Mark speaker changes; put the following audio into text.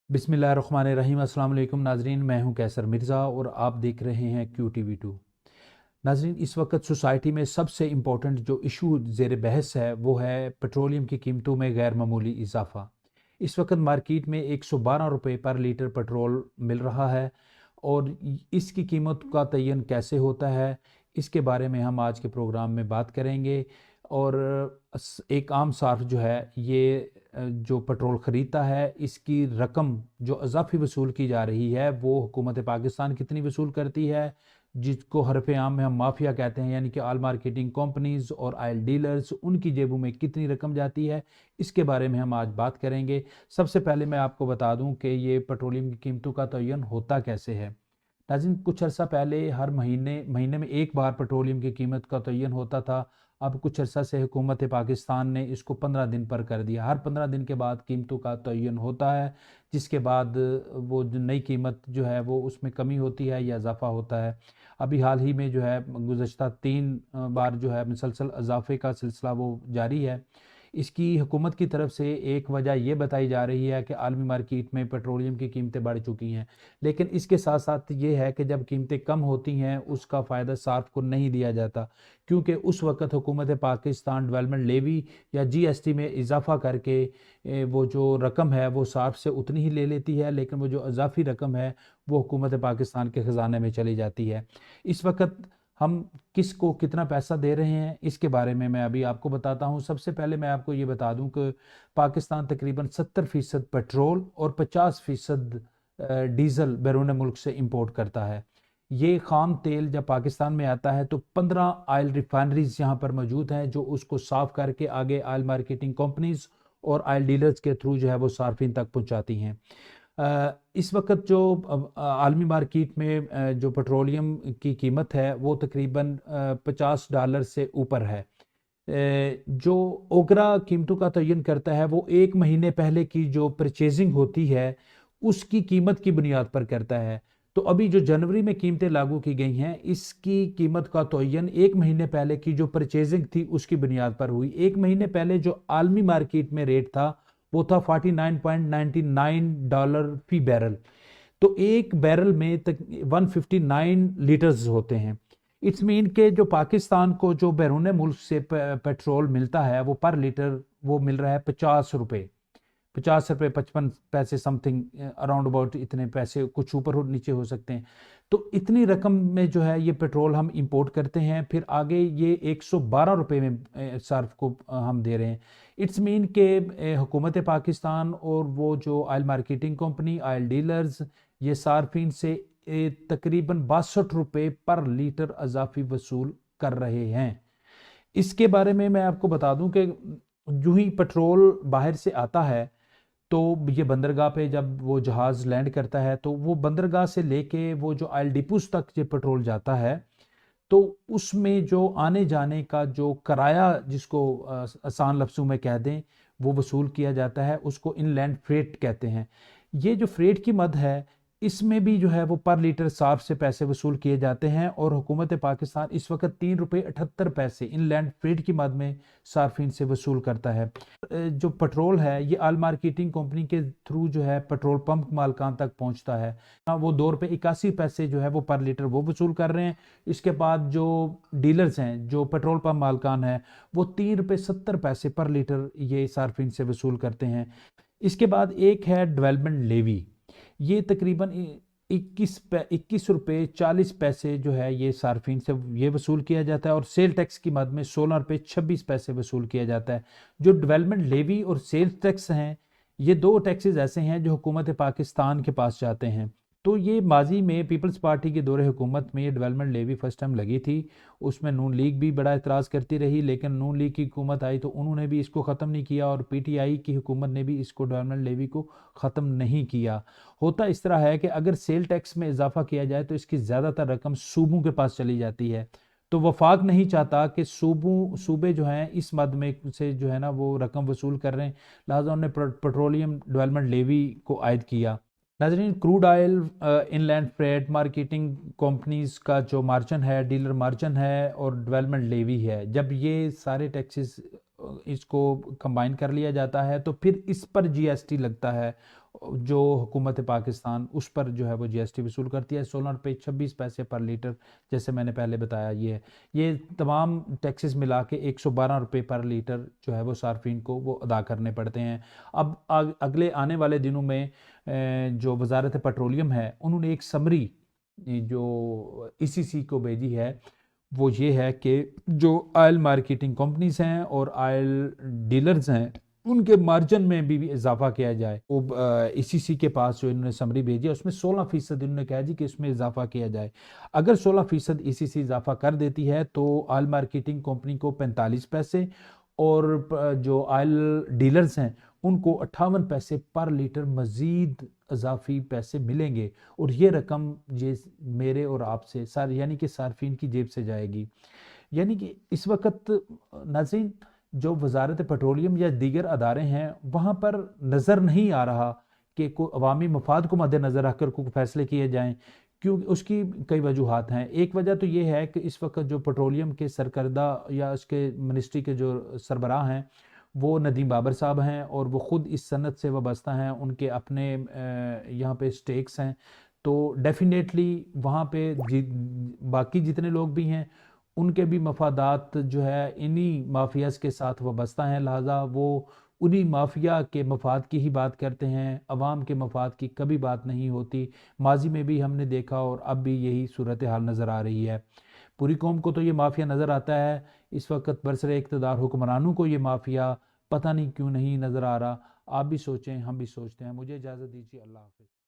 Speaker 1: बिस्मिल्लाहिर्रहमानिर्रहीम। अस्सलाम वालेकुम नाजरीन, मैं हूं कैसर मिर्ज़ा और आप देख रहे हैं QTV2। नाजरीन, इस वक्त सोसाइटी में सबसे इम्पोर्टेंट जो इशू ज़ेर बहस है वो है पेट्रोलियम की कीमतों में गैर मामूली इजाफा। इस वक्त मार्केट में 112 रुपये पर लीटर पेट्रोल मिल रहा है और इसकी कीमत का तयन कैसे होता है, इसके बारे में हम आज के प्रोग्राम में बात करेंगे। और एक आम सार्फ जो है ये जो पेट्रोल ख़रीदता है, इसकी रकम जो अज़ाफ़ी वसूल की जा रही है वो हुकूमत पाकिस्तान कितनी वसूल करती है, जिसको हरफ आम में हम माफिया कहते हैं, यानी कि ऑयल मार्केटिंग कंपनीज और ऑयल डीलर्स, उनकी जेबों में कितनी रकम जाती है, इसके बारे में हम आज बात करेंगे। सबसे पहले मैं आपको बता दूं कि ये पेट्रोलियम की कीमतों का तयन होता कैसे है। नाज़रीन, कुछ अर्सा पहले हर महीने में एक बार पेट्रोलियम की कीमत का तयन होता था। अब कुछ अर्सा से हुकूमत पाकिस्तान ने इसको 15 दिन पर कर दिया। हर 15 दिन के बाद कीमतों का तयन होता है, जिसके बाद वो जो नई कीमत जो है वो उसमें कमी होती है या इजाफा होता है। अभी हाल ही में जो है गुज़श्ता 3 बार जो है मुसलसल इजाफे का सिलसिला वो जारी है। इसकी हुकूमत की तरफ से एक वजह ये बताई जा रही है कि आलमी मार्केट में पेट्रोलियम की कीमतें बढ़ चुकी हैं, लेकिन इसके साथ साथ ये है कि जब कीमतें कम होती हैं उसका फ़ायदा सार्फ को नहीं दिया जाता, क्योंकि उस वक़्त हुकूमत पाकिस्तान डेवलपमेंट लेवी या GST में इजाफा करके वो जो रकम है वो सार्फ से उतनी ही ले लेती है, लेकिन वो जो इजाफी रकम है वो हुकूमत पाकिस्तान के ख़जाने में चली जाती है। इस वक्त हम किस को कितना पैसा दे रहे हैं, इसके बारे में मैं अभी आपको बताता हूं। सबसे पहले मैं आपको ये बता दूं कि पाकिस्तान तकरीबन 70% पेट्रोल और 50% डीजल बैरून मुल्क से इंपोर्ट करता है। ये खाम तेल जब पाकिस्तान में आता है तो 15 ऑयल रिफाइनरीज यहाँ पर मौजूद हैं जो उसको साफ करके आगे ऑयल मार्केटिंग कंपनीज और ऑयल डीलर्स के थ्रू जो है वो सार्फिन तक पहुँचाती हैं। इस वक्त जो आलमी मार्केट में जो पेट्रोलियम की कीमत है वो तकरीबन $50 से ऊपर है। जो ओगरा कीमतों का तयन करता है वो एक महीने पहले की जो परचेजिंग होती है उसकी कीमत की बुनियाद पर करता है। तो अभी जो जनवरी में कीमतें लागू की गई हैं, इसकी कीमत का तयन एक महीने पहले की जो परचेजिंग थी उसकी बुनियाद पर हुई। एक महीने पहले जो आलमी मार्केट में रेट था वो था $49.99 फी बैरल। तो एक बैरल में तक 159 लीटर्स होते हैं। इट्स मीन के जो पाकिस्तान को जो बैरून मुल्क से पेट्रोल मिलता है वो पर लीटर वो मिल रहा है 50 रुपये, 50 रुपये 55 पैसे समथिंग, अराउंड अबाउट इतने पैसे, कुछ ऊपर और नीचे हो सकते हैं। तो इतनी रकम में जो है ये पेट्रोल हम इंपोर्ट करते हैं, फिर आगे ये 112 रुपये में सार्फ को हम दे रहे हैं। इट्स मीन के हुकूमत पाकिस्तान और वो जो oil marketing company, oil dealers, ये सार्फिन से तकरीबन 62 रुपये पर लीटर अजाफी वसूल कर रहे हैं। इसके बारे में मैं आपको बता दूं कि जो ही पेट्रोल बाहर से आता है तो ये बंदरगाह पे जब वो जहाज़ लैंड करता है तो वो बंदरगाह से लेके वो जो ऑयल डिपोस तक ये पेट्रोल जाता है, तो उसमें जो आने जाने का जो किराया, जिसको आसान लफ्ज़ों में कह दें, वो वसूल किया जाता है, उसको इनलैंड फ्रेट कहते हैं। ये जो फ्रेट की मद है इसमें भी जो है वो पर लीटर सार्फ से पैसे वसूल किए जाते हैं और हुकूमत पाकिस्तान इस वक्त 3 रुपये 78 पैसे इनलैंड फ्रेट की मद में सार्फिन से वसूल करता है। जो पेट्रोल है ये ऑयल मार्केटिंग कंपनी के थ्रू जो है पेट्रोल पंप मालकान तक पहुंचता है। वो $2.81 जो है वो पर लीटर वो वसूल कर रहे हैं। इसके बाद जो डीलर्स हैं, जो पेट्रोल पंप मालकान है, वो $3.70 पर लीटर ये सार्फिन से वसूल करते हैं। इसके बाद एक है डेवलपमेंट लेवी। ये तकरीबन 21 रुपये 40 पैसे जो है ये सार्फिन से ये वसूल किया जाता है और सेल टैक्स की मद में 16 रुपये 26 पैसे वसूल किया जाता है। जो डेवलपमेंट लेवी और सेल्स टैक्स हैं, ये दो टैक्सेस ऐसे हैं जो हुकूमत पाकिस्तान के पास जाते हैं। तो ये माजी में पीपल्स पार्टी के दौरे हुकूमत में ये डेवलपमेंट लेवी फर्स्ट टाइम लगी थी, उसमें नून लीग भी बड़ा एतराज़ करती रही, लेकिन नून लीग की हुकूमत आई तो उन्होंने भी इसको ख़त्म नहीं किया और PTI की हुकूमत ने भी इसको डेवलपमेंट लेवी को ख़त्म नहीं किया। होता इस तरह है कि अगर सेल टैक्स में इजाफा किया जाए तो इसकी ज़्यादातर रकम सूबों के पास चली जाती है, तो वफाक नहीं चाहता कि सूबे जो हैं इस मद में से जो है ना वो रकम वसूल कर रहे हैं, लिहाजा उन्होंने पेट्रोलियम डेवलपमेंट लेवी को आयद किया। नाजरीन, crude oil inland freight marketing companies का जो मार्जिन है, डीलर मार्जिन है और डेवलपमेंट लेवी है, जब ये सारे टैक्सेस इसको कंबाइन कर लिया जाता है तो फिर इस पर GST लगता है جو حکومت پاکستان اس پر جو ہے وہ جی ایس ٹی وصول کرتی ہے 16 روپے 26 پیسے پر لیٹر، جیسے میں نے پہلے بتایا یہ تمام ٹیکسز ملا کے 112 روپے پر لیٹر جو ہے وہ صارفین کو وہ ادا کرنے پڑتے ہیں۔ اب اگلے آنے والے دنوں میں جو وزارت پیٹرولیم ہے انہوں نے ایک سمری جو ای سی سی کو بھیجی ہے، وہ یہ ہے کہ جو آئل مارکیٹنگ کمپنیز ہیں اور آئل ڈیلرز ہیں ان کے مارجن میں بھی اضافہ کیا جائے۔ وہ ای سی سی کے پاس جو انہوں نے سمری بھیجی ہے اس میں 16% انہوں نے کہا جی کہ اس میں اضافہ کیا جائے۔ اگر 16% ای سی سی اضافہ کر دیتی ہے تو آئل مارکیٹنگ کمپنی کو 45 پیسے اور جو آئل ڈیلرز ہیں ان کو 58 پیسے پر لیٹر مزید اضافی پیسے ملیں گے، اور یہ رقم یہ میرے اور آپ سے یعنی کہ صارفین کی جیب سے جائے گی۔ یعنی کہ اس وقت ناظرین جو وزارت پیٹرولیم یا دیگر ادارے ہیں وہاں پر نظر نہیں آ رہا کہ عوامی مفاد کو مد نظر رکھ کر کوئی فیصلے کیے جائیں، کیونکہ اس کی کئی وجوہات ہیں۔ ایک وجہ تو یہ ہے کہ اس وقت جو پیٹرولیم کے سرکردہ یا اس کے منسٹری کے جو سربراہ ہیں وہ ندیم بابر صاحب ہیں، اور وہ خود اس صنعت سے وابستہ ہیں، ان کے اپنے یہاں پہ سٹیکس ہیں، تو ڈیفینیٹلی وہاں پہ باقی جتنے لوگ بھی ہیں ان کے بھی مفادات جو ہے انہی مافیاز کے ساتھ وابستہ ہیں، لہٰذا وہ انہی مافیا کے مفاد کی ہی بات کرتے ہیں، عوام کے مفاد کی کبھی بات نہیں ہوتی۔ ماضی میں بھی ہم نے دیکھا اور اب بھی یہی صورتحال نظر آ رہی ہے۔ پوری قوم کو تو یہ مافیا نظر آتا ہے، اس وقت برسر اقتدار حکمرانوں کو یہ مافیا پتہ نہیں کیوں نہیں نظر آ رہا۔ آپ بھی سوچیں، ہم بھی سوچتے ہیں۔ مجھے اجازت دیجیے، اللہ حافظ۔